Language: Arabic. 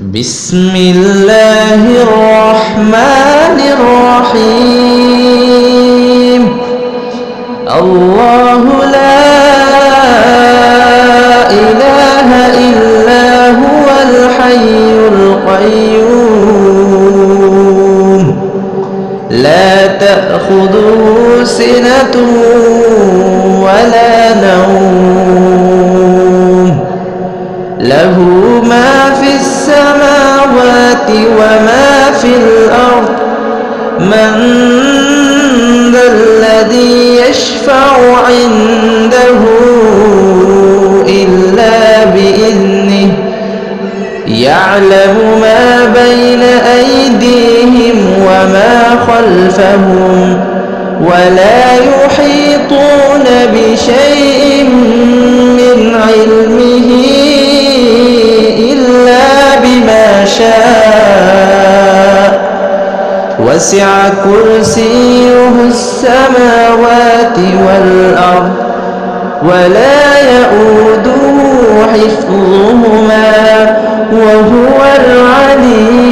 بسم الله الرحمن الرحيم. الله لا إله إلا هو الحي القيوم لا تأخذه سنة ولا نوم له ما في السماوات وما في الأرض من ذا الذي يشفع عنده إلا بإذنه يعلم ما بين أيديهم وما خلفهم ولا يحيطون بشيء من علمه إلا بما شاء وسع كرسيه السماوات والأرض ولا يؤوده حفظهما وهو العلي